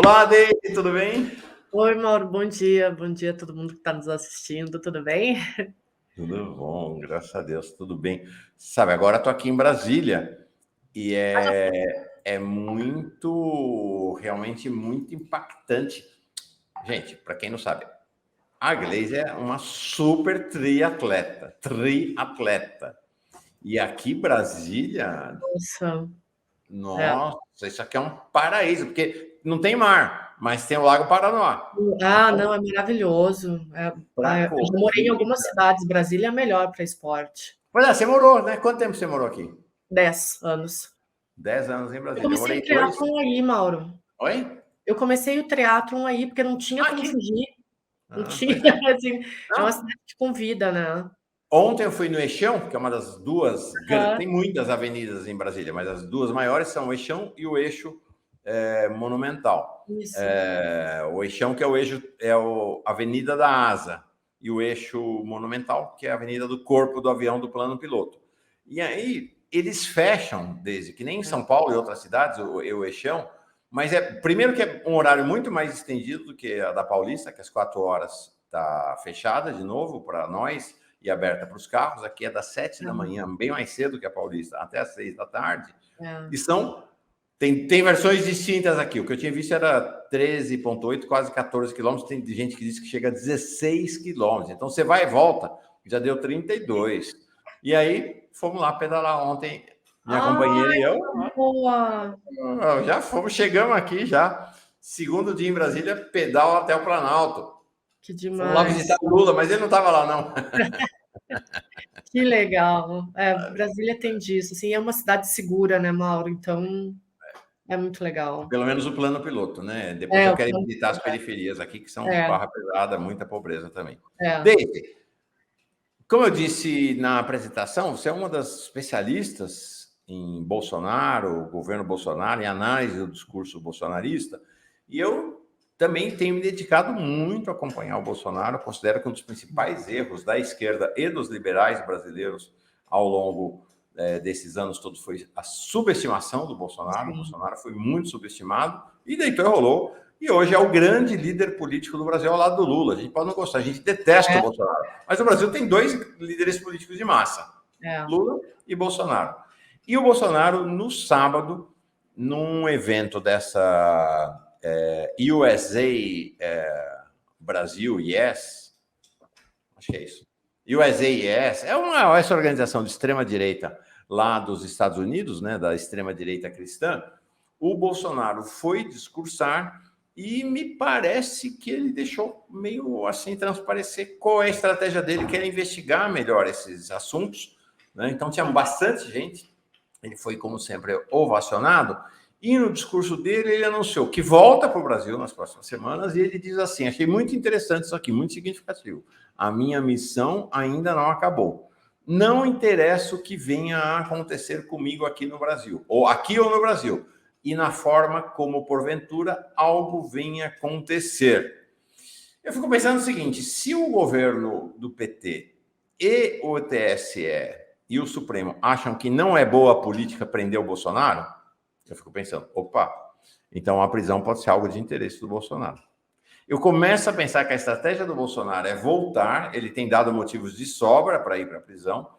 Olá, Deide, tudo bem? Oi, Mauro, bom dia a todo mundo que está nos assistindo, tudo bem? Tudo bom, graças a Deus, tudo bem. Sabe, agora estou aqui em Brasília e é muito, realmente muito impactante. Gente, para quem não sabe, a Gleisi é uma super triatleta. E aqui Brasília, Nossa, é. nossa, isso aqui é um paraíso, porque não tem mar, mas tem o Lago Paranoá. Ah, Então, não, é maravilhoso. para Eu já morei em algumas corrida. cidades, Brasília é melhor para esporte. Pois é, você morou, né? Quanto tempo você morou aqui? 10 anos. 10 anos em Eu Brasília. Eu comecei o morei dois. triatlon aí, Mauro. Oi? Eu comecei o triatlon aí, porque não tinha como Aqui. fugir. Não Ah, tinha, pois é. assim, é uma Não. cidade que convida, né? Ontem eu fui no Eixão, que é uma das duas. Aham, Tem muitas avenidas em Brasília, mas as duas maiores são o Eixão e o Eixo Monumental. isso. O Eixão, que é o eixo, a Avenida da Asa, e o Eixo Monumental, que é a Avenida do Corpo do Avião do Plano Piloto. E aí eles fecham, desde que nem em É. São Paulo e outras cidades, o Eixão, mas primeiro que é um horário muito mais estendido do que a da Paulista, que às 4 horas está fechada de novo para nós e aberta para os carros. Aqui é das 7 da manhã, bem mais cedo que a Paulista, até às 6 da tarde. É. E tem versões distintas aqui. O que eu tinha visto era 13,8, quase 14 quilômetros. Tem gente que diz que chega a 16 quilômetros. Então você vai e volta, já deu 32. E aí fomos lá pedalar ontem, minha companheira Ai, e eu. que boa! Já fomos, chegamos aqui já. Segundo dia em Brasília, pedal até o Planalto. Que Fomos lá visitar demais! o Lula, mas ele não estava lá, não. Que legal. Brasília tem disso, assim, é uma cidade segura, né, Mauro? Então, é muito legal. Pelo menos o plano piloto, né? Depois eu O quero plano visitar as periferias aqui, que são é, barra pesada, muita pobreza também. é. David, como eu disse na apresentação, você é uma das especialistas em Bolsonaro, governo Bolsonaro, em análise do discurso bolsonarista, e eu também tenho me dedicado muito a acompanhar o Bolsonaro. Eu considero que um dos principais erros da esquerda e dos liberais brasileiros ao longo desses anos todos foi a subestimação do Bolsonaro. O Sim. Bolsonaro foi muito subestimado e deitou e rolou. E hoje é o grande líder político do Brasil ao lado do Lula. A gente pode não gostar, a gente detesta o É, Bolsonaro. Mas o Brasil tem dois líderes políticos de massa: é. Lula e Bolsonaro. E o Bolsonaro, no sábado, num evento dessa USA Brasil Yes, acho que é isso. USA Yes essa organização de extrema direita lá dos Estados Unidos, né, da extrema direita cristã. O Bolsonaro foi discursar e me parece que ele deixou meio assim transparecer qual é a estratégia dele, que é investigar melhor esses assuntos, né? Então tinha bastante gente, ele foi, como sempre, ovacionado, e no discurso dele ele anunciou que volta para o Brasil nas próximas semanas, e ele diz assim, achei muito interessante isso aqui, muito significativo: a minha missão ainda não acabou. Não interessa o que venha a acontecer comigo aqui no Brasil, ou no Brasil, e na forma como, porventura, algo venha acontecer. Eu fico pensando o seguinte: se o governo do PT e o TSE e o Supremo acham que não é boa política prender o Bolsonaro, eu fico pensando, opa, então a prisão pode ser algo de interesse do Bolsonaro. Eu começo a pensar que a estratégia do Bolsonaro é voltar, ele tem dado motivos de sobra para ir para a prisão,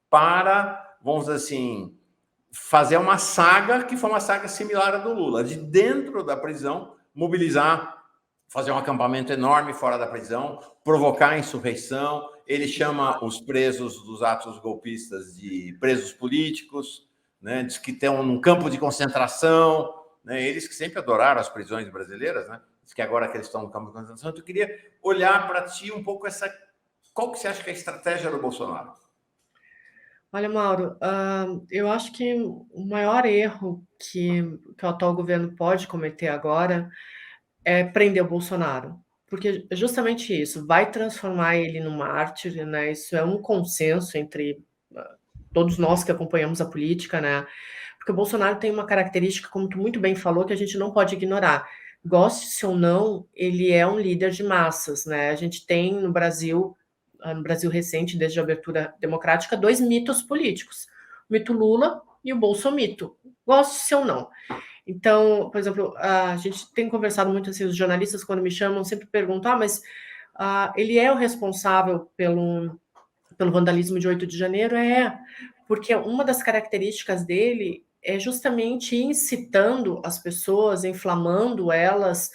para, vamos dizer assim, fazer uma saga que foi uma saga similar à do Lula, de dentro da prisão, mobilizar, fazer um acampamento enorme fora da prisão, provocar insurreição. Ele chama os presos dos atos golpistas de presos políticos, né? Diz que estão num campo de concentração, né? Eles que sempre adoraram as prisões brasileiras, né? Diz que agora que eles estão no campo de concentração. Então, eu queria olhar para ti um pouco qual que você acha que é a estratégia do Bolsonaro? Olha, Mauro, eu acho que o maior erro que o atual governo pode cometer agora é prender o Bolsonaro, porque é justamente isso, vai transformar ele num mártir, né? Isso é um consenso entre todos nós que acompanhamos a política, né? Porque o Bolsonaro tem uma característica, como tu muito bem falou, que a gente não pode ignorar. Goste-se ou não, ele é um líder de massas, né? A gente tem no Brasil recente, desde a abertura democrática, dois mitos políticos: o mito Lula e o Bolsomito. Goste-se ou não. Então, por exemplo, a gente tem conversado muito assim, os jornalistas quando me chamam sempre perguntam, mas ele é o responsável pelo vandalismo de 8 de janeiro? Porque uma das características dele é justamente incitando as pessoas, inflamando elas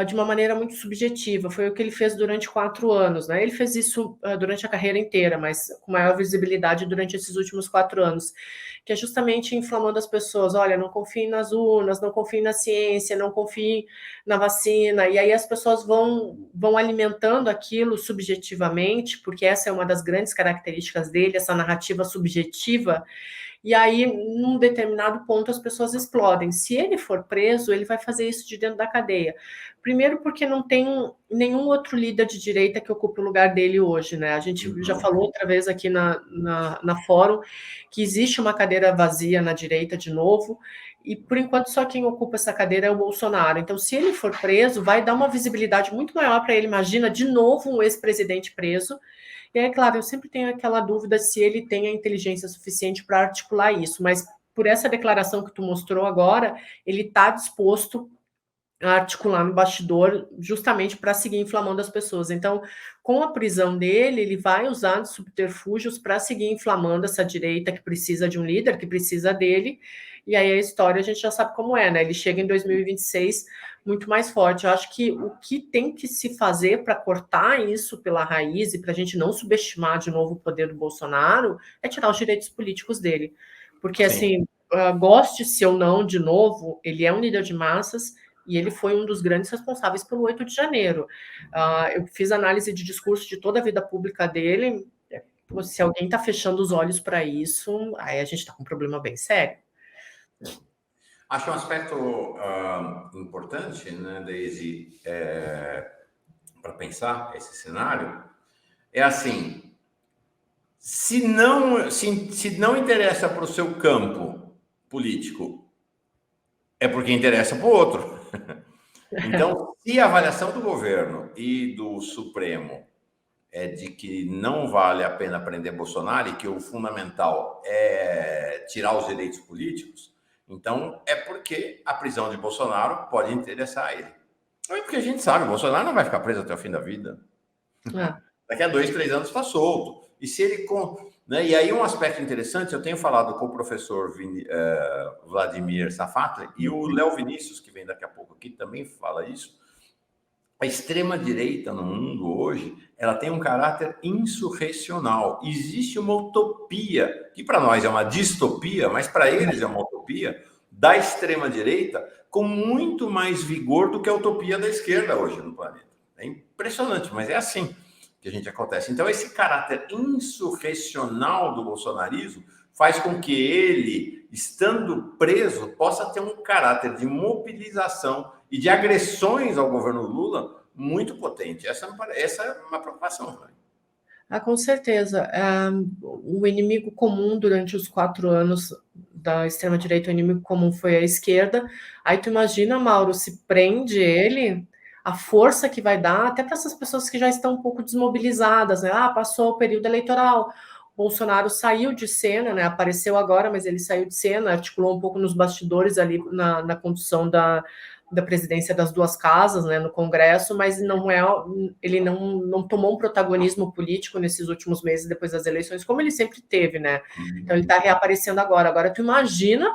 de uma maneira muito subjetiva. Foi o que ele fez durante 4 anos, né? Ele fez isso durante a carreira inteira, mas com maior visibilidade durante esses últimos 4 anos, que é justamente inflamando as pessoas. Olha, não confiem nas urnas, não confiem na ciência, não confiem na vacina. E aí as pessoas vão alimentando aquilo subjetivamente, porque essa é uma das grandes características dele, essa narrativa subjetiva. E aí, num determinado ponto, as pessoas explodem. Se ele for preso, ele vai fazer isso de dentro da cadeia. Primeiro, porque não tem nenhum outro líder de direita que ocupe o lugar dele hoje, né? A gente já falou outra vez aqui na fórum que existe uma cadeira vazia na direita de novo, e por enquanto só quem ocupa essa cadeira é o Bolsonaro. Então, se ele for preso, vai dar uma visibilidade muito maior para ele. Imagina, de novo, um ex-presidente preso. E aí, claro, eu sempre tenho aquela dúvida se ele tem a inteligência suficiente para articular isso, mas por essa declaração que tu mostrou agora, ele está disposto a articular no bastidor justamente para seguir inflamando as pessoas. Então, com a prisão dele, ele vai usar de subterfúgios para seguir inflamando essa direita que precisa de um líder, que precisa dele, e aí a história a gente já sabe como é, né? Ele chega em 2026 muito mais forte. Eu acho que o que tem que se fazer para cortar isso pela raiz e para a gente não subestimar de novo o poder do Bolsonaro é tirar os direitos políticos dele. Porque, assim, goste-se ou não, de novo, ele é um líder de massas, e ele foi um dos grandes responsáveis pelo 8 de janeiro. Eu fiz análise de discurso de toda a vida pública dele. Se alguém está fechando os olhos para isso, aí a gente está com um problema bem sério. Acho um aspecto importante, né, Daisy, para pensar esse cenário, é assim, se não interessa para o seu campo político, é porque interessa para o outro. Então, se a avaliação do governo e do Supremo é de que não vale a pena prender Bolsonaro e que o fundamental é tirar os direitos políticos, então é porque a prisão de Bolsonaro pode interessar a ele. É porque a gente sabe, Bolsonaro não vai ficar preso até o fim da vida. Daqui a 2, 3 anos está solto. E se ele... Né? E aí um aspecto interessante, eu tenho falado com o professor Vladimir Safatli e o Léo Vinícius, que vem daqui a pouco aqui, também fala isso. A extrema-direita no mundo hoje, ela tem um caráter insurrecional. Existe uma utopia, que para nós é uma distopia, mas para eles é uma utopia, da extrema-direita com muito mais vigor do que a utopia da esquerda hoje no planeta. É impressionante, mas é assim que a gente acontece. Então, esse caráter insurrecional do bolsonarismo faz com que ele, estando preso, possa ter um caráter de mobilização e de agressões ao governo Lula muito potente. Essa é uma preocupação. Com certeza. O inimigo comum durante os 4 anos da extrema-direita, o inimigo comum foi a esquerda. Aí tu imagina, Mauro, se prende ele, a força que vai dar até para essas pessoas que já estão um pouco desmobilizadas, né? Passou o período eleitoral, Bolsonaro saiu de cena, né? Apareceu agora, mas ele saiu de cena, articulou um pouco nos bastidores ali na condução da presidência das 2 casas, né, no Congresso, mas ele não tomou um protagonismo político nesses últimos meses depois das eleições, como ele sempre teve, né? Então ele está reaparecendo agora. Agora, tu imagina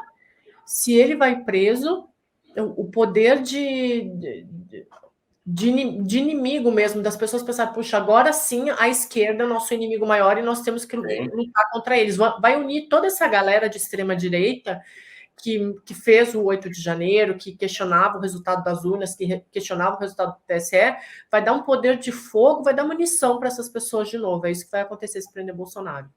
se ele vai preso, o poder de inimigo mesmo, das pessoas pensarem, puxa, agora sim a esquerda é nosso inimigo maior e nós temos que lutar contra eles. Vai unir toda essa galera de extrema-direita que fez o 8 de janeiro, que questionava o resultado das urnas, que questionava o resultado do TSE, vai dar um poder de fogo, vai dar munição para essas pessoas de novo. É isso que vai acontecer se prender Bolsonaro.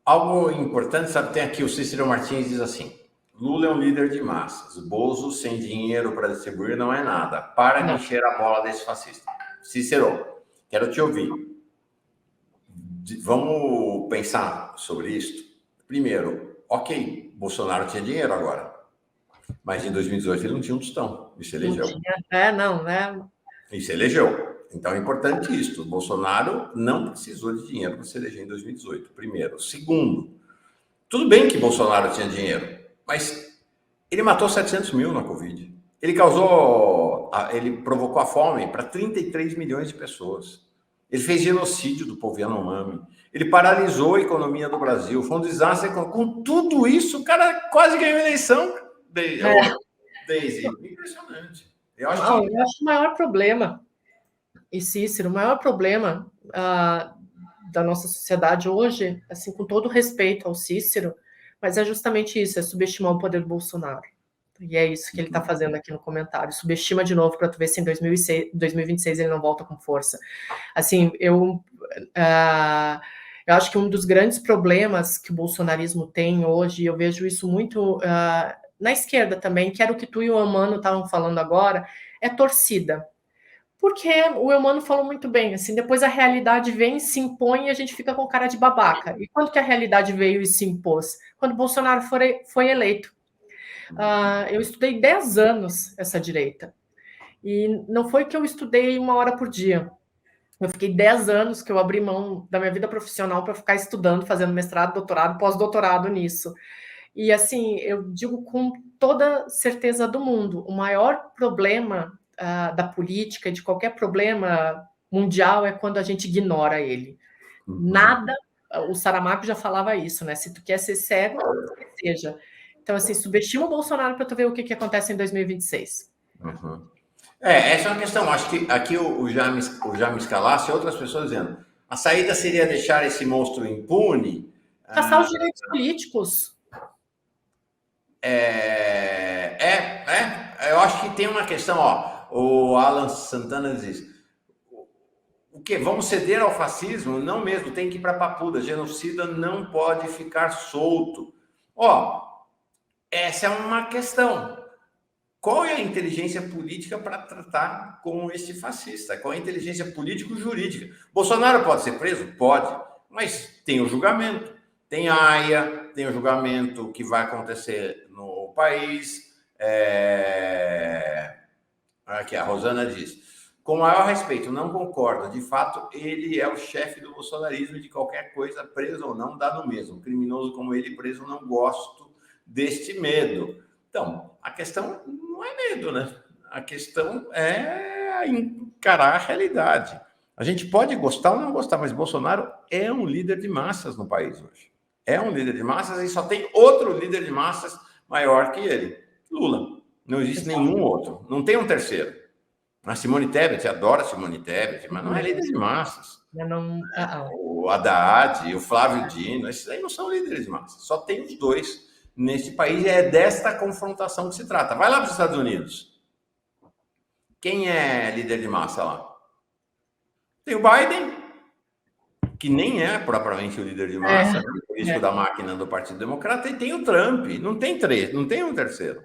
Algo importante, sabe, tem aqui o Cícero Martins diz assim: Lula é um líder de massas, Bozo sem dinheiro para distribuir não é nada. Para de encher a bola desse fascista. Cícero, quero te ouvir. Vamos pensar sobre isso? Primeiro, ok, Bolsonaro tinha dinheiro agora, mas em 2018 ele não tinha um tostão, e se elegeu. E se elegeu. Então é importante isso. O Bolsonaro não precisou de dinheiro para se eleger em 2018, primeiro. Segundo, tudo bem que Bolsonaro tinha dinheiro, mas Ele matou 700 mil na Covid. Ele provocou a fome para 33 milhões de pessoas. Ele fez genocídio do povo Yanomami. Ele paralisou a economia do Brasil. Foi um desastre. Com tudo isso, o cara quase ganhou a eleição, Daisy. Impressionante. Eu acho que o maior problema, e Cícero, o maior problema da nossa sociedade hoje, assim, com todo respeito ao Cícero, mas é justamente isso, é subestimar o poder do Bolsonaro. E é isso que ele está fazendo aqui no comentário. Subestima de novo para tu ver se em 2026 ele não volta com força. Assim, eu acho que um dos grandes problemas que o bolsonarismo tem hoje, eu vejo isso muito na esquerda também, que era o que tu e o Eumano estavam falando agora, é torcida. Porque o Eumano falou muito bem, assim, depois a realidade vem, se impõe e a gente fica com cara de babaca. E quando que a realidade veio e se impôs? Quando Bolsonaro foi eleito. Eu estudei 10 anos essa direita. E não foi que eu estudei 1 hora por dia. Eu fiquei 10 anos que eu abri mão da minha vida profissional para ficar estudando, fazendo mestrado, doutorado, pós-doutorado nisso. E assim, eu digo com toda certeza do mundo, o maior problema da política e de qualquer problema mundial é quando a gente ignora ele. Nada, o Saramago já falava isso, né? Se tu quer ser cego, que seja. Então, assim, subestima o Bolsonaro para tu ver o que acontece em 2026. Uhum. Essa é uma questão. Acho que aqui o James Calassi e outras pessoas dizendo a saída seria deixar esse monstro impune. Caçar os direitos políticos. Eu acho que tem uma questão, o Alan Santana diz, o que? Vamos ceder ao fascismo? Não mesmo, tem que ir para a papuda, genocida não pode ficar solto. Essa é uma questão. Qual é a inteligência política para tratar com esse fascista? Qual é a inteligência político-jurídica? Bolsonaro pode ser preso? Pode, mas tem o julgamento, tem a AIA, tem o julgamento que vai acontecer no país. Aqui a Rosana diz, com maior respeito, não concordo, de fato ele é o chefe do bolsonarismo e de qualquer coisa, preso ou não, dá no mesmo. Criminoso como ele preso, não gosto deste medo. Então, a questão não é medo, né? A questão é encarar a realidade. A gente pode gostar ou não gostar, mas Bolsonaro é um líder de massas no país hoje. É um líder de massas e só tem outro líder de massas maior que ele, Lula. Não existe nenhum outro. Não tem um terceiro. A Simone Tebet, adora Simone Tebet, mas não é líder de massas. O Haddad, o Flávio Dino, esses aí não são líderes de massas. Só tem os dois neste país. É desta confrontação que se trata. Vai lá para os Estados Unidos. Quem é líder de massa lá? Tem o Biden, que nem é propriamente o líder de massa, é político da máquina do Partido Democrata, e tem o Trump. Não tem três, não tem um terceiro.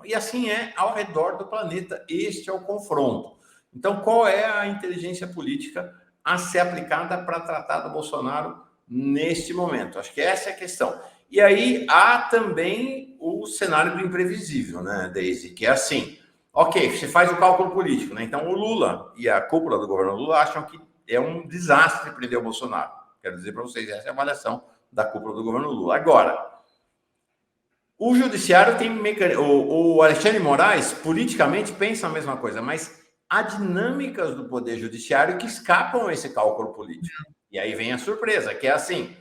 E assim é ao redor do planeta. Este é o confronto. Então, qual é a inteligência política a ser aplicada para tratar do Bolsonaro neste momento? Acho que essa é a questão. E aí há também o cenário do imprevisível, né, Daisy? Que é assim, ok, você faz o cálculo político, né? Então o Lula e a cúpula do governo Lula acham que é um desastre prender o Bolsonaro. Quero dizer para vocês, essa é a avaliação da cúpula do governo Lula. Agora, o judiciário tem o Alexandre de Moraes, politicamente, pensa a mesma coisa, mas há dinâmicas do poder judiciário que escapam a esse cálculo político. E aí vem a surpresa, que é assim.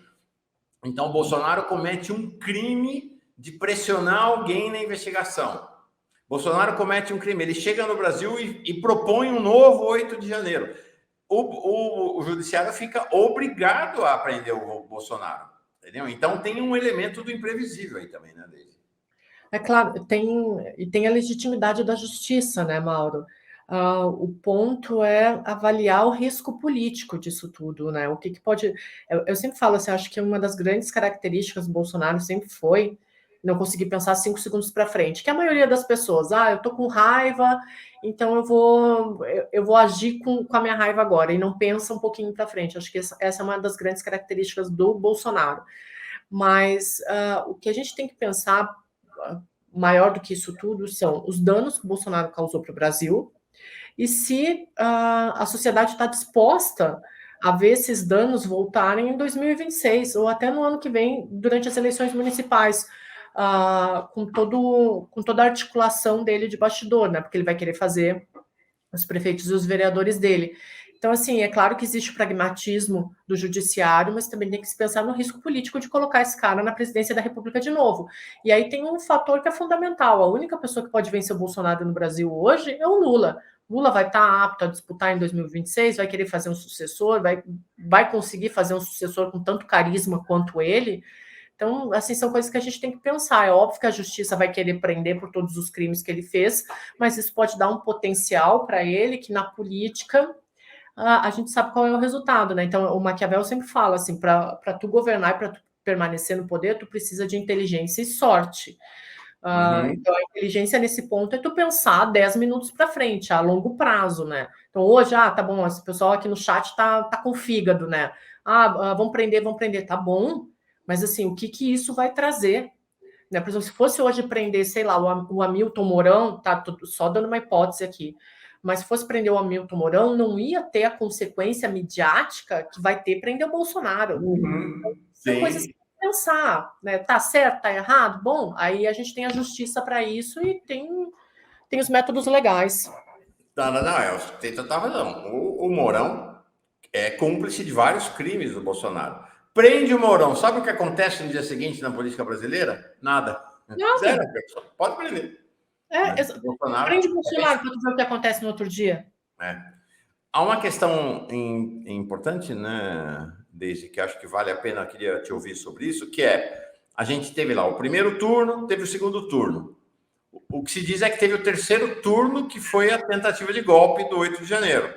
Então, o Bolsonaro comete um crime de pressionar alguém na investigação. Bolsonaro comete um crime, ele chega no Brasil e propõe um novo 8 de janeiro. O judiciário fica obrigado a prender o Bolsonaro. Entendeu? Então, tem um elemento do imprevisível aí também, né, Deise? É claro, tem a legitimidade da justiça, né, Mauro? O ponto é avaliar o risco político disso tudo, né? O que pode... Eu sempre falo assim, acho que uma das grandes características do Bolsonaro sempre foi não conseguir pensar 5 segundos para frente, que a maioria das pessoas, eu tô com raiva, então eu vou agir com a minha raiva agora, e não pensa um pouquinho para frente. Acho que essa é uma das grandes características do Bolsonaro. Mas o que a gente tem que pensar maior do que isso tudo são os danos que o Bolsonaro causou para o Brasil e se a sociedade está disposta a ver esses danos voltarem em 2026 ou até no ano que vem, durante as eleições municipais. com toda a articulação dele de bastidor, né? Porque ele vai querer fazer os prefeitos e os vereadores dele. Então, assim, é claro que existe o pragmatismo do judiciário, mas também tem que se pensar no risco político de colocar esse cara na presidência da República de novo. E aí tem um fator que é fundamental. A única pessoa que pode vencer o Bolsonaro no Brasil hoje é o Lula. Lula vai estar apto a disputar em 2026, vai querer fazer um sucessor, vai conseguir fazer um sucessor com tanto carisma quanto ele. Então, assim, são coisas que a gente tem que pensar. É óbvio que a justiça vai querer prender por todos os crimes que ele fez, mas isso pode dar um potencial para ele que na política a gente sabe qual é o resultado, né? Então, o Maquiavel sempre fala assim, para tu governar e para tu permanecer no poder, tu precisa de inteligência e sorte. Então, a inteligência nesse ponto é tu pensar 10 minutos para frente, a longo prazo, né? Então, hoje, tá bom, esse pessoal aqui no chat tá com o fígado, né? Vamos prender, tá bom, mas assim, o que isso vai trazer? Né? Por exemplo, se fosse hoje prender, sei lá, o Hamilton Mourão, tá só dando uma hipótese aqui, mas se fosse prender o Hamilton Mourão, não ia ter a consequência midiática que vai ter prender o Bolsonaro. Então, são coisas que pensar, né? Tá certo, tá errado? Bom, aí a gente tem a justiça para isso e tem os métodos legais. Não, tem total razão. O Mourão é cúmplice de vários crimes do Bolsonaro. Prende o Mourão, sabe o que acontece no dia seguinte na política brasileira? Nada. Zero, pessoal. Pode prender. Prende o Bolsonaro para tu ver o que acontece no outro dia. Há uma questão importante, né, Deise, que acho que vale a pena, queria te ouvir sobre isso, que é, a gente teve lá o primeiro turno, teve o segundo turno. O que se diz é que teve o terceiro turno, que foi a tentativa de golpe do 8 de janeiro.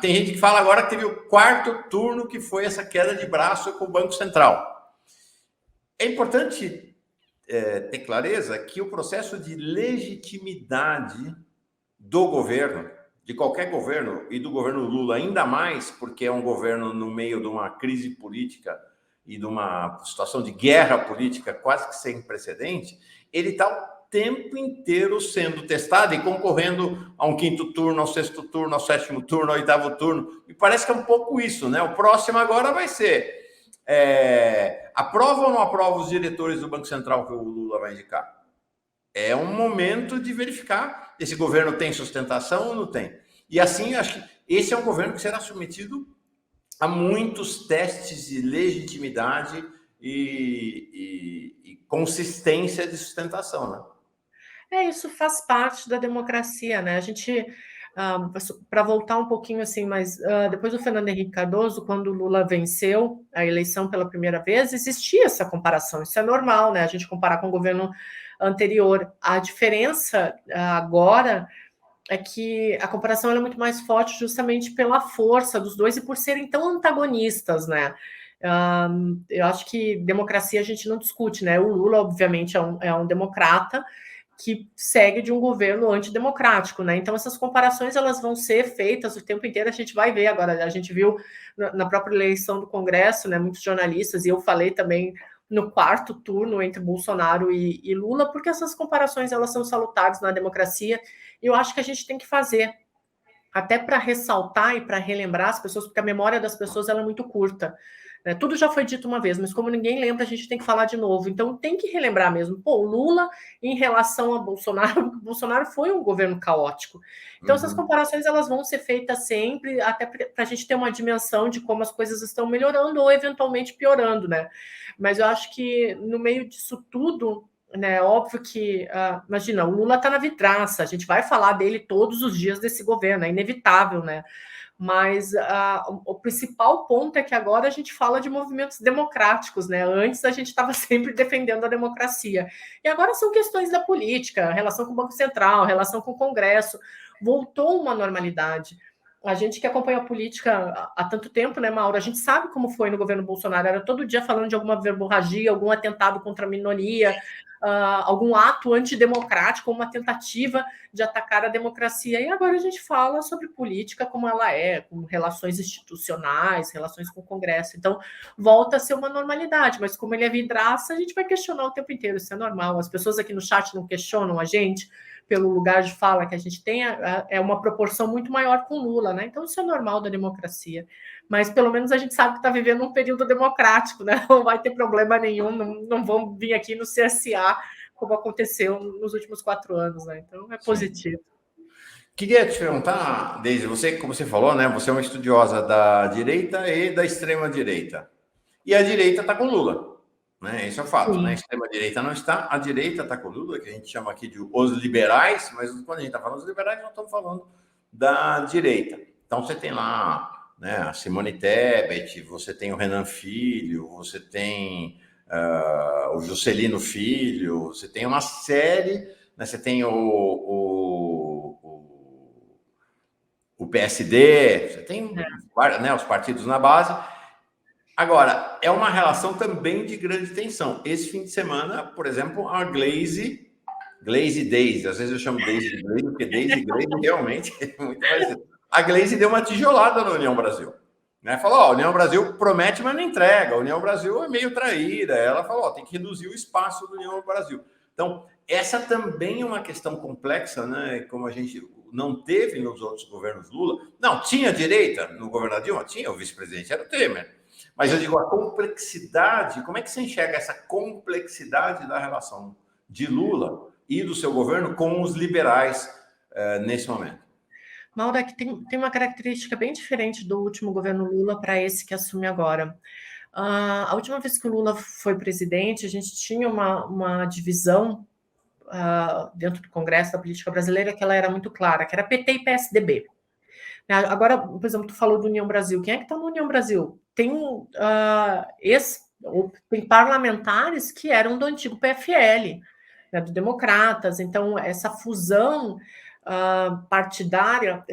Tem gente que fala agora que teve o quarto turno, que foi essa queda de braço com o Banco Central. É importante ter clareza que o processo de legitimidade do governo, de qualquer governo, e do governo Lula ainda mais, porque é um governo no meio de uma crise política e de uma situação de guerra política quase que sem precedente, ele está o tempo inteiro sendo testado e concorrendo a um quinto turno, ao sexto turno, ao sétimo turno, ao oitavo turno. E parece que é um pouco isso, né? O próximo agora vai ser aprova ou não aprova os diretores do Banco Central que o Lula vai indicar? É um momento de verificar esse governo tem sustentação ou não tem. E assim, acho que esse é um governo que será submetido a muitos testes de legitimidade e consistência de sustentação, né? Isso faz parte da democracia, né? A gente, para voltar um pouquinho assim, mas depois do Fernando Henrique Cardoso, quando o Lula venceu a eleição pela primeira vez, existia essa comparação. Isso é normal, né? A gente comparar com o governo anterior. A diferença agora é que a comparação é muito mais forte justamente pela força dos dois e por serem tão antagonistas, né? Eu acho que democracia a gente não discute, né? O Lula, obviamente, é um democrata que segue de um governo antidemocrático, né? Então essas comparações elas vão ser feitas o tempo inteiro. A gente vai ver agora. A gente viu na própria eleição do Congresso, né? Muitos jornalistas e eu falei também no quarto turno entre Bolsonaro e Lula, porque essas comparações elas são salutares na democracia. E eu acho que a gente tem que fazer até para ressaltar e para relembrar as pessoas, porque a memória das pessoas ela é muito curta. Né? Tudo já foi dito uma vez, mas como ninguém lembra, a gente tem que falar de novo. Então tem que relembrar mesmo. Pô, o Lula, em relação a Bolsonaro, Bolsonaro foi um governo caótico. Então essas comparações elas vão ser feitas sempre, até para a gente ter uma dimensão de como as coisas estão melhorando ou eventualmente piorando, né? Mas eu acho que no meio disso tudo, né, óbvio que, imagina, o Lula está na vidraça, a gente vai falar dele todos os dias desse governo, é inevitável, né? Mas o principal ponto é que agora a gente fala de movimentos democráticos, né? Antes a gente estava sempre defendendo a democracia. E agora são questões da política, relação com o Banco Central, relação com o Congresso. Voltou uma normalidade. A gente que acompanha a política há tanto tempo, né, Mauro? A gente sabe como foi no governo Bolsonaro. Era todo dia falando de alguma verborragia, algum atentado contra a minoria, algum ato antidemocrático, uma tentativa de atacar a democracia. E agora a gente fala sobre política como ela é, com relações institucionais, relações com o Congresso. Então, volta a ser uma normalidade. Mas como ele é vidraça, a gente vai questionar o tempo inteiro. Isso é normal. As pessoas aqui no chat não questionam a gente, pelo lugar de fala que a gente tem, é uma proporção muito maior com Lula, né? Então isso é normal da democracia. Mas pelo menos a gente sabe que está vivendo um período democrático, né? Não vai ter problema nenhum, não vão vir aqui no CSA, como aconteceu nos últimos 4 anos, né? Então é positivo. Sim. Queria te perguntar, Deise, você, como você falou, né? Você é uma estudiosa da direita e da extrema direita. E a direita está com Lula, né? Esse é o fato, né? A extrema direita não está, a direita está com Lula, que a gente chama aqui de os liberais, mas quando a gente está falando dos liberais, nós estamos falando da direita. Então você tem lá, né, a Simone Tebet, você tem o Renan Filho, você tem o Juscelino Filho, você tem uma série, né? Você tem o PSD, você tem né, os partidos na base. Agora, é uma relação também de grande tensão. Esse fim de semana, por exemplo, a Glaze Daisy, às vezes eu chamo Daisy de Glaze, porque Daisy e Glaze realmente é muito mais... A Glaze deu uma tijolada na União Brasil. Né? Falou, a União Brasil promete, mas não entrega. A União Brasil é meio traíra. Ela falou, tem que reduzir o espaço da União Brasil. Então, essa também é uma questão complexa, né? Como a gente não teve nos outros governos Lula. Não, tinha direita no governo Dilma? Tinha, o vice-presidente era o Temer. Mas eu digo, a complexidade, como é que você enxerga essa complexidade da relação de Lula e do seu governo com os liberais nesse momento? Mauro, é que tem uma característica bem diferente do último governo Lula para esse que assume agora. A última vez que o Lula foi presidente, a gente tinha uma divisão dentro do Congresso da política brasileira que ela era muito clara, que era PT e PSDB. Agora, por exemplo, tu falou do União Brasil. Quem é que está no União Brasil? Tem parlamentares que eram do antigo PFL, né, do Democratas. Então, essa fusão partidária,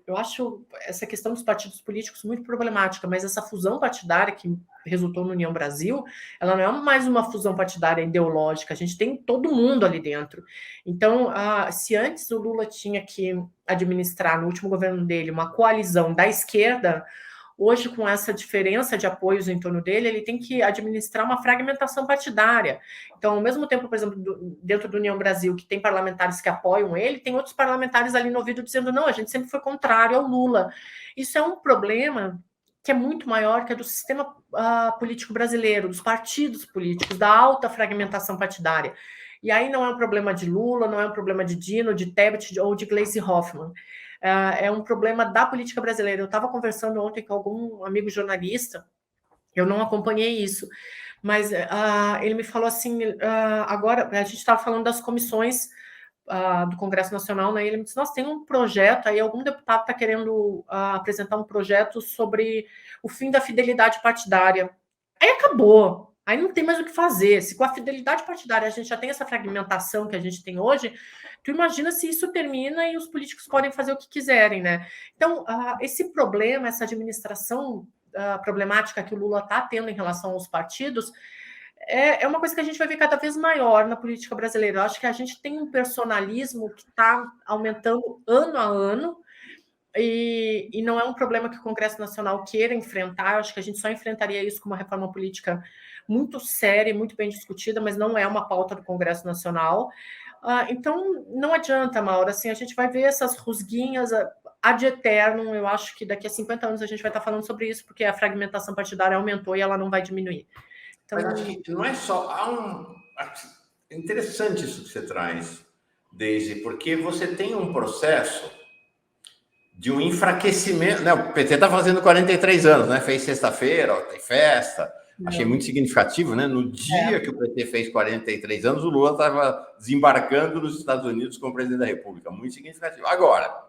eu acho essa questão dos partidos políticos muito problemática, mas essa fusão partidária que resultou no União Brasil, ela não é mais uma fusão partidária ideológica, a gente tem todo mundo ali dentro. Então, se antes o Lula tinha que administrar, no último governo dele, uma coalizão da esquerda, hoje, com essa diferença de apoios em torno dele, ele tem que administrar uma fragmentação partidária. Então, ao mesmo tempo, por exemplo, dentro do União Brasil, que tem parlamentares que apoiam ele, tem outros parlamentares ali no ouvido dizendo, não, a gente sempre foi contrário ao Lula. Isso é um problema que é muito maior que é do sistema político brasileiro, dos partidos políticos, da alta fragmentação partidária. E aí não é um problema de Lula, não é um problema de Dino, de Tebet ou de Gleisi Hoffmann. É um problema da política brasileira. Eu estava conversando ontem com algum amigo jornalista, eu não acompanhei isso, mas ele me falou assim, agora a gente estava falando das comissões do Congresso Nacional, né? Ele me disse, nossa, tem um projeto, aí algum deputado está querendo apresentar um projeto sobre o fim da fidelidade partidária. Aí acabou. Aí não tem mais o que fazer. Se com a fidelidade partidária a gente já tem essa fragmentação que a gente tem hoje, tu imagina se isso termina e os políticos podem fazer o que quiserem, né? Então, esse problema, essa administração problemática que o Lula está tendo em relação aos partidos, é uma coisa que a gente vai ver cada vez maior na política brasileira. Eu acho que a gente tem um personalismo que está aumentando ano a ano, e não é um problema que o Congresso Nacional queira enfrentar. Eu acho que a gente só enfrentaria isso com uma reforma política muito séria, muito bem discutida, mas não é uma pauta do Congresso Nacional. Então, não adianta, Maura, assim, a gente vai ver essas rusguinhas ad eternum. Eu acho que daqui a 50 anos a gente vai estar falando sobre isso, porque a fragmentação partidária aumentou e ela não vai diminuir. Então, mas acho que não é só... É interessante isso que você traz, Deise, porque você tem um processo de um enfraquecimento, né? O PT está fazendo 43 anos, né? Fez sexta-feira, tem festa. Achei muito significativo, né? No dia que o PT fez 43 anos, o Lula estava desembarcando nos Estados Unidos como presidente da República. Muito significativo. Agora,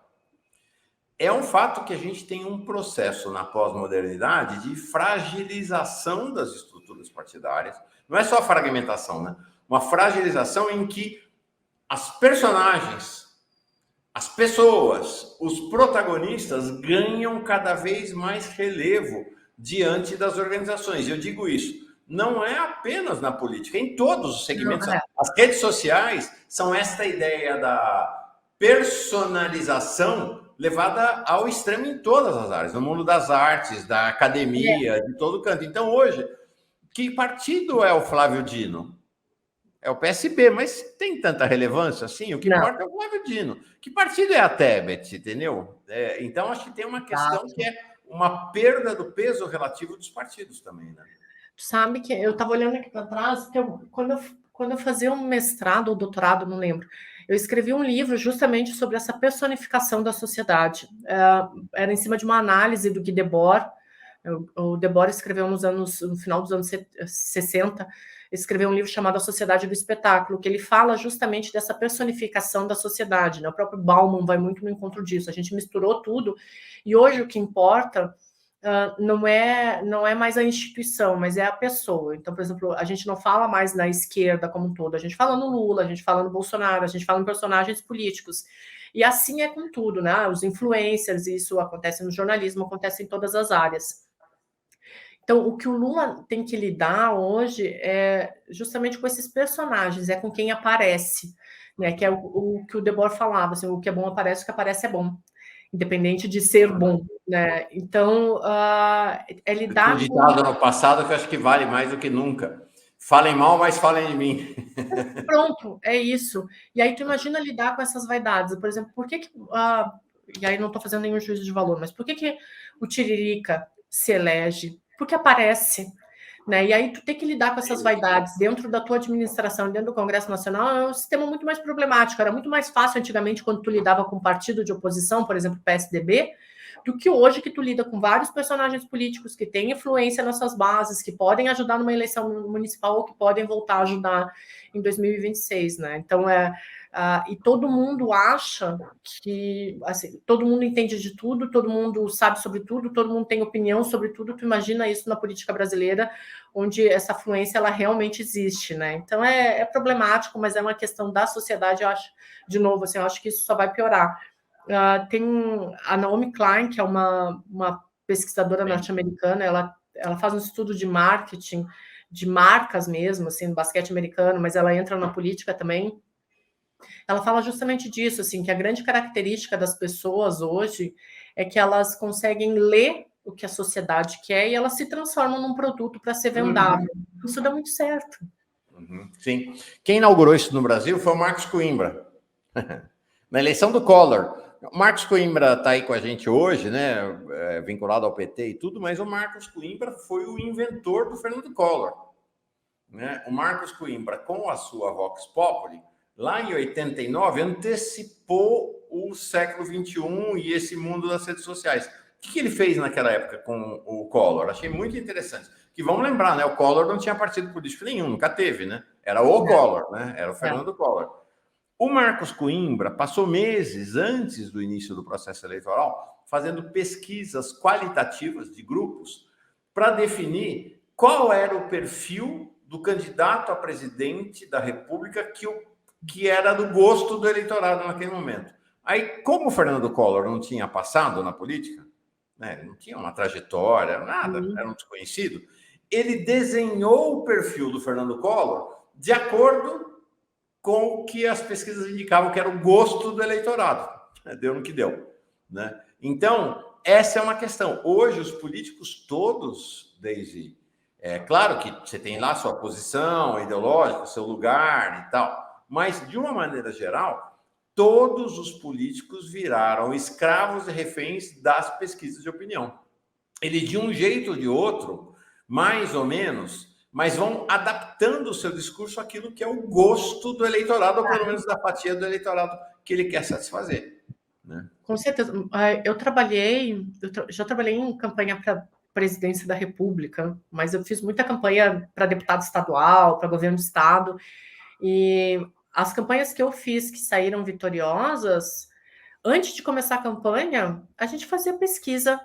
é um fato que a gente tem um processo na pós-modernidade de fragilização das estruturas partidárias. Não é só fragmentação, né? Uma fragilização em que as personagens, as pessoas, os protagonistas ganham cada vez mais relevo diante das organizações. Eu digo isso, não é apenas na política, em todos os segmentos. As redes sociais são esta ideia da personalização levada ao extremo em todas as áreas, no mundo das artes, da academia, de todo canto. Então, hoje, que partido é o Flávio Dino? é o PSB, mas tem tanta relevância assim? O que Não, importa é o Flávio Dino. Que partido é a Tebet, entendeu? Então, acho que tem uma questão que exato. é uma perda do peso relativo dos partidos também, né? Tu sabe que eu estava olhando aqui para trás, que quando eu fazia um mestrado ou doutorado, não lembro, eu escrevi um livro justamente sobre essa personificação da sociedade. Era em cima de uma análise do Guy Debord. O Debord escreveu no final dos anos 60, escreveu um livro chamado A Sociedade do Espetáculo, que ele fala justamente dessa personificação da sociedade, né? O próprio Bauman vai muito no encontro disso. A gente misturou tudo, e hoje o que importa não é mais a instituição, mas é a pessoa. Então, por exemplo, a gente não fala mais na esquerda como um todo, a gente fala no Lula, a gente fala no Bolsonaro, a gente fala em personagens políticos. E assim é com tudo, né? Os influencers, isso acontece no jornalismo, acontece em todas as áreas. Então, o que o Lula tem que lidar hoje é justamente com esses personagens, é com quem aparece, né? Que é o que o Debord falava, assim, o que é bom aparece, o que aparece é bom, independente de ser bom, né? Então, é Um lidar com... ditado no passado que eu acho que vale mais do que nunca. Falem mal, mas falem de mim. Pronto, é isso. E aí tu imagina lidar com essas vaidades. Por exemplo, e aí não estou fazendo nenhum juízo de valor, mas por que o Tiririca se elege? Porque aparece, né? E aí tu tem que lidar com essas vaidades dentro da tua administração, dentro do Congresso Nacional, é um sistema muito mais problemático. Era muito mais fácil antigamente quando tu lidava com um partido de oposição, por exemplo, o PSDB, do que hoje que tu lida com vários personagens políticos que têm influência nas suas bases, que podem ajudar numa eleição municipal ou que podem voltar a ajudar em 2026, né? Então, e todo mundo acha que, assim, todo mundo entende de tudo, todo mundo sabe sobre tudo, todo mundo tem opinião sobre tudo. Tu imagina isso na política brasileira, onde essa fluência ela realmente existe, né? Então é problemático, mas é uma questão da sociedade. Eu acho, de novo, assim, eu acho que isso só vai piorar. Tem a Naomi Klein, que é uma pesquisadora norte-americana, ela faz um estudo de marketing, de marcas mesmo, assim, no basquete americano, mas ela entra na política também. Ela fala justamente disso, assim, que a grande característica das pessoas hoje é que elas conseguem ler o que a sociedade quer e elas se transformam num produto para ser vendável. Isso dá muito certo. Sim. Quem inaugurou isso no Brasil foi o Marcos Coimbra. Na eleição do Collor. O Marcos Coimbra está aí com a gente hoje, né? Vinculado ao PT e tudo, mas o Marcos Coimbra foi o inventor do Fernando Collor. Né? O Marcos Coimbra, com a sua Vox Populi, lá em 89, antecipou o século XXI e esse mundo das redes sociais. O que ele fez naquela época com o Collor? Achei muito interessante. Que vamos lembrar, né? O Collor não tinha partido político nenhum, nunca teve, né? Era o Collor, né? Era o Fernando Collor. O Marcos Coimbra passou meses antes do início do processo eleitoral fazendo pesquisas qualitativas de grupos para definir qual era o perfil do candidato a presidente da República que era do gosto do eleitorado naquele momento. Aí, como o Fernando Collor não tinha passado na política, né, não tinha uma trajetória, nada, era um desconhecido, ele desenhou o perfil do Fernando Collor de acordo com o que as pesquisas indicavam que era o gosto do eleitorado. Deu no que deu. Né? Então, essa é uma questão. Hoje, os políticos todos, Daisy, é claro que você tem lá sua posição ideológica, seu lugar e tal, mas, de uma maneira geral, todos os políticos viraram escravos e reféns das pesquisas de opinião. Ele, de um jeito ou de outro, mais ou menos, mas vão adaptando o seu discurso àquilo que é o gosto do eleitorado, ou pelo menos da fatia do eleitorado que ele quer satisfazer. Né? Com certeza. Já trabalhei em campanha para presidência da República, mas eu fiz muita campanha para deputado estadual, para governo do estado, e as campanhas que eu fiz que saíram vitoriosas, antes de começar a campanha, a gente fazia pesquisa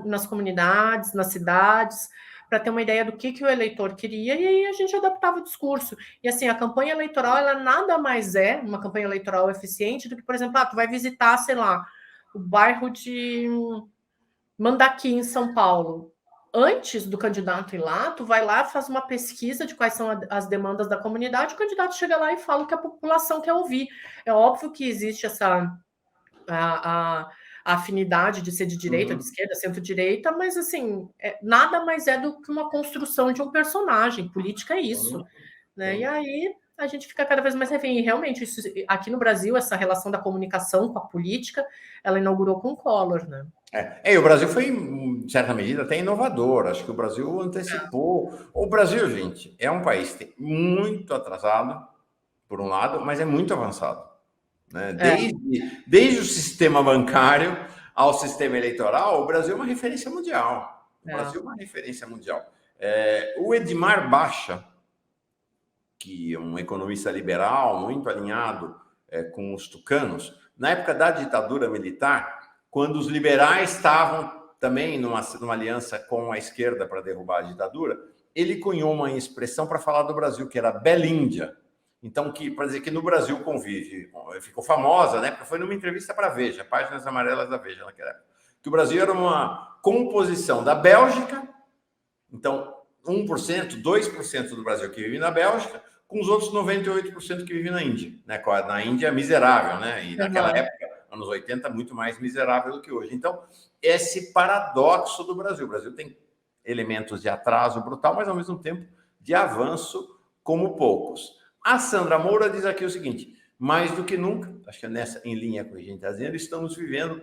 nas comunidades, nas cidades, para ter uma ideia do que o eleitor queria, e aí a gente adaptava o discurso. E assim, a campanha eleitoral, ela nada mais é uma campanha eleitoral eficiente do que, por exemplo, tu vai visitar, sei lá, o bairro de Mandaki, em São Paulo. Antes do candidato ir lá, tu vai lá, faz uma pesquisa de quais são as demandas da comunidade, o candidato chega lá e fala o que a população quer ouvir. É óbvio que existe a afinidade de ser de direita, de esquerda, centro-direita, mas assim, nada mais é do que uma construção de um personagem. Política é isso. Né? E aí a gente fica cada vez mais refém. E realmente, isso, aqui no Brasil, essa relação da comunicação com a política, ela inaugurou com o Collor, né? E o Brasil foi, em certa medida, até inovador. Acho que o Brasil antecipou. O Brasil, gente, é um país muito atrasado, por um lado, mas é muito avançado. Né? Desde o sistema bancário ao sistema eleitoral, o Brasil é uma referência mundial. O Brasil é uma referência mundial. O Edmar Baixa, que é um economista liberal, muito alinhado com os tucanos, na época da ditadura militar, quando os liberais estavam também numa aliança com a esquerda para derrubar a ditadura, ele cunhou uma expressão para falar do Brasil, que era Belíndia. Então, para dizer que no Brasil convive, ficou famosa, né? Porque foi numa entrevista para a Veja, páginas amarelas da Veja naquela época, que o Brasil era uma composição da Bélgica, então 1%, 2% do Brasil que vive na Bélgica, com os outros 98% que vivem na Índia. Né? Na Índia é miserável, né? E naquela época, anos 80, muito mais miserável do que hoje. Então, esse paradoxo do Brasil. O Brasil tem elementos de atraso brutal, mas ao mesmo tempo de avanço como poucos. A Sandra Moura diz aqui o seguinte: mais do que nunca, acho que é em linha com o que a gente está dizendo, estamos vivendo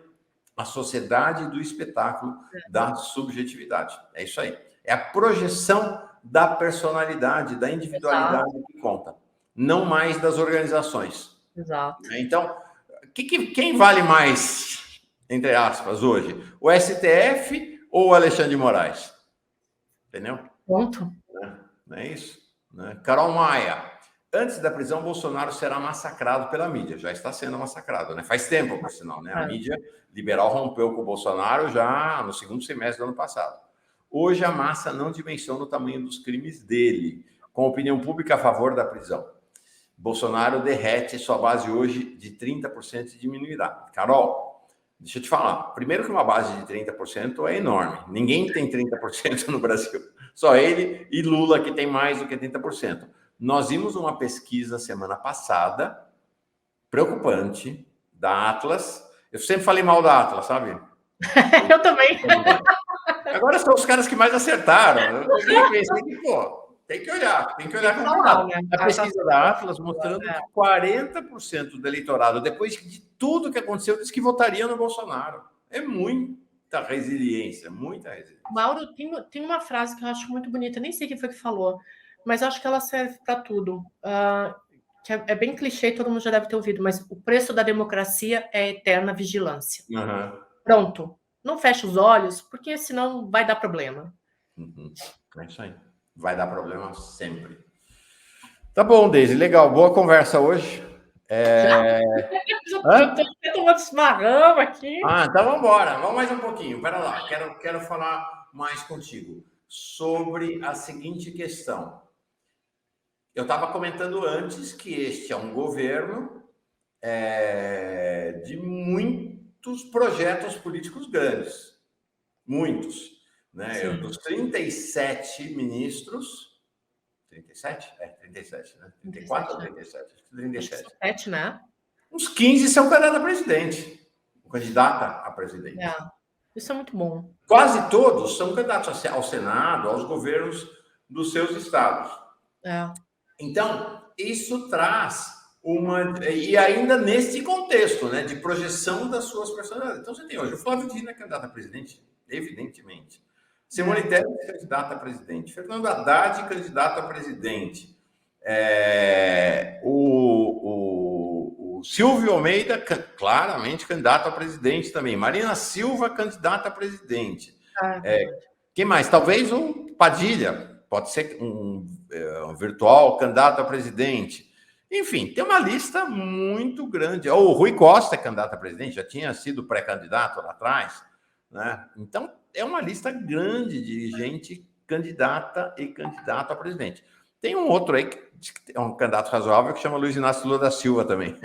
a sociedade do espetáculo, da subjetividade. É isso aí. É a projeção da personalidade, da individualidade que conta, não mais das organizações. Exato. Então, quem vale mais, entre aspas, hoje? O STF ou o Alexandre de Moraes? Entendeu? Ponto. Não é isso? Carol Maia. Antes da prisão, Bolsonaro será massacrado pela mídia. Já está sendo massacrado, né? Faz tempo, por sinal, né? A mídia liberal rompeu com o Bolsonaro já no segundo semestre do ano passado. Hoje, a massa não dimensiona o tamanho dos crimes dele, com a opinião pública a favor da prisão. Bolsonaro derrete sua base hoje de 30% e diminuirá. Carol, deixa eu te falar. Primeiro que uma base de 30% é enorme. Ninguém tem 30% no Brasil. Só ele e Lula que tem mais do que 30%. Nós vimos uma pesquisa semana passada, preocupante, da Atlas. Eu sempre falei mal da Atlas, sabe? Eu também. Agora são os caras que mais acertaram. Eu pensei que, tem que olhar com cuidado. A pesquisa da Atlas mostrando que 40% do eleitorado, depois de tudo que aconteceu, disse que votaria no Bolsonaro. É muita resiliência, muita resiliência. Mauro, tem uma frase que eu acho muito bonita, nem sei quem foi que falou, mas acho que ela serve para tudo. Que é bem clichê, todo mundo já deve ter ouvido, mas o preço da democracia é a eterna vigilância. Pronto. Não fecha os olhos, porque senão vai dar problema. É isso aí. Vai dar problema sempre. Tá bom, Deise. Legal. Boa conversa hoje. Eu tô tomando chimarrão aqui. Então vamos embora. Vamos mais um pouquinho. Pera lá. Quero falar mais contigo sobre a seguinte questão. Eu estava comentando antes que este é um governo de muitos projetos políticos grandes. Muitos. Né? Dos 37 ministros... 37? 37, né? 34 ou 37? 37, né? Uns 15 são candidatos a presidente. Candidata a presidente. Isso é muito bom. Quase todos são candidatos ao Senado, aos governos dos seus estados. Então, isso traz e ainda nesse contexto, né, de projeção das suas personalidades. Então, você tem hoje o Flávio Dino candidato a presidente, evidentemente. Simone Tebet, candidata a presidente. Fernando Haddad, candidato a presidente. O Silvio Almeida, claramente candidato a presidente também. Marina Silva, candidata a presidente. Quem mais? Talvez o Padilha, pode ser um virtual candidato a presidente. Enfim, tem uma lista muito grande. O Rui Costa é candidato a presidente, já tinha sido pré-candidato lá atrás. Né? Então, é uma lista grande de gente candidata e candidato a presidente. Tem um outro aí que é um candidato razoável que chama Luiz Inácio Lula da Silva também.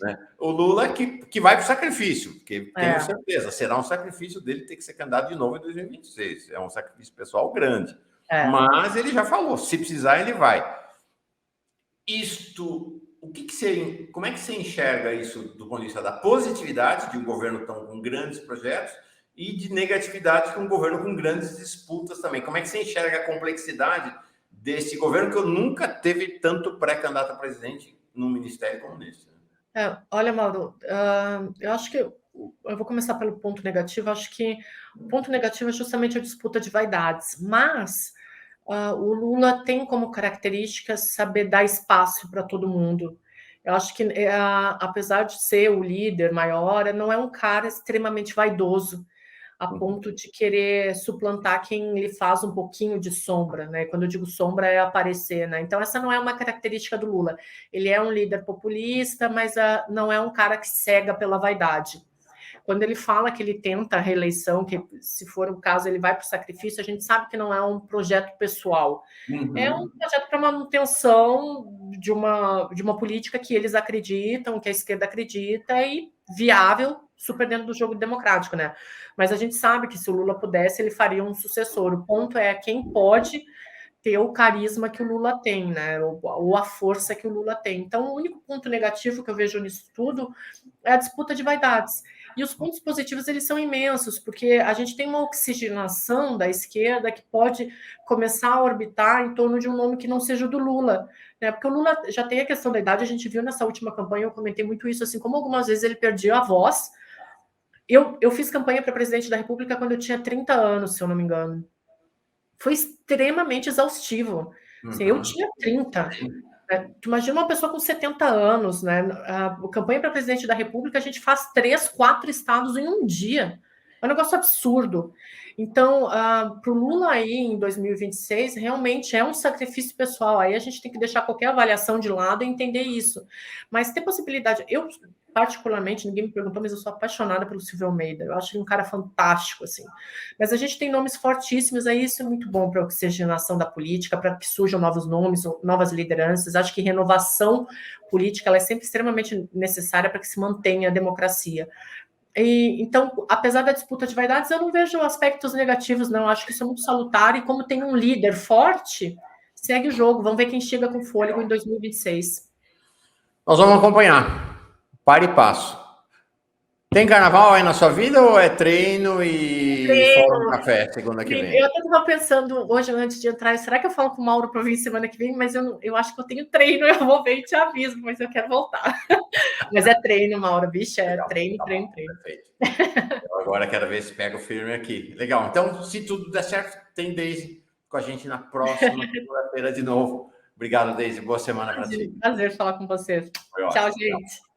Né? O Lula que vai para o sacrifício, porque tenho certeza, será um sacrifício dele ter que ser candidato de novo em 2026. É um sacrifício pessoal grande. Mas ele já falou, se precisar, ele vai. Como é que você enxerga isso do ponto de vista da positividade de um governo com grandes projetos e de negatividade de um governo com grandes disputas também? Como é que você enxerga a complexidade desse governo, que eu nunca teve tanto pré-candidato a presidente no ministério como nesse. Olha, Mauro, eu acho que eu vou começar pelo ponto negativo. Acho que o ponto negativo é justamente a disputa de vaidades, mas o Lula tem como característica saber dar espaço para todo mundo. Eu acho que, apesar de ser o líder maior, não é um cara extremamente vaidoso, a ponto de querer suplantar quem lhe faz um pouquinho de sombra, né? Quando eu digo sombra, é aparecer, né? Então, essa não é uma característica do Lula. Ele é um líder populista, mas não é um cara que cega pela vaidade. Quando ele fala que ele tenta a reeleição, que se for o caso ele vai para o sacrifício, a gente sabe que não é um projeto pessoal. É um projeto para manutenção de uma política que eles acreditam, que a esquerda acredita, e viável, super dentro do jogo democrático, né? Mas a gente sabe que se o Lula pudesse, ele faria um sucessor. O ponto é quem pode ter o carisma que o Lula tem, né? Ou a força que o Lula tem. Então, o único ponto negativo que eu vejo nisso tudo é a disputa de vaidades. E os pontos positivos, eles são imensos, porque a gente tem uma oxigenação da esquerda que pode começar a orbitar em torno de um nome que não seja o do Lula, né? Porque o Lula já tem a questão da idade, a gente viu nessa última campanha, eu comentei muito isso, assim, como algumas vezes ele perdia a voz. Eu fiz campanha para presidente da República quando eu tinha 30 anos, se eu não me engano. Foi extremamente exaustivo. Assim, eu tinha 30. Tu imagina uma pessoa com 70 anos, né? A campanha para presidente da República, a gente faz 3, 4 estados em um dia. É um negócio absurdo. Então, para o Lula aí em 2026, realmente é um sacrifício pessoal. Aí a gente tem que deixar qualquer avaliação de lado e entender isso. Mas ter possibilidade. Eu, particularmente, ninguém me perguntou, mas eu sou apaixonada pelo Silvio Almeida. Eu acho ele um cara fantástico, assim. Mas a gente tem nomes fortíssimos, aí isso é muito bom para a oxigenação da política, para que surjam novos nomes, novas lideranças. Acho que renovação política ela é sempre extremamente necessária para que se mantenha a democracia. Então, apesar da disputa de vaidades, eu não vejo aspectos negativos, não. Acho que isso é muito salutar, e como tem um líder forte, segue o jogo. Vamos ver quem chega com fôlego em 2026. Nós vamos acompanhar, para e passo. Tem carnaval aí na sua vida ou é treino e fórum café segunda que vem? Eu até estava pensando hoje, antes de entrar, será que eu falo com o Mauro para vir semana que vem? Mas eu acho que eu tenho treino, eu vou ver e te aviso, mas eu quero voltar. Mas é treino, Mauro, bicho, é legal, treino, tá treino, bom, treino. Perfeito. Eu agora quero ver se pega o firme aqui. Legal, então, se tudo der certo, tem Deise com a gente na próxima segunda-feira de novo. Obrigado, Deise, boa semana para ti. Prazer falar com vocês. Tchau, gente.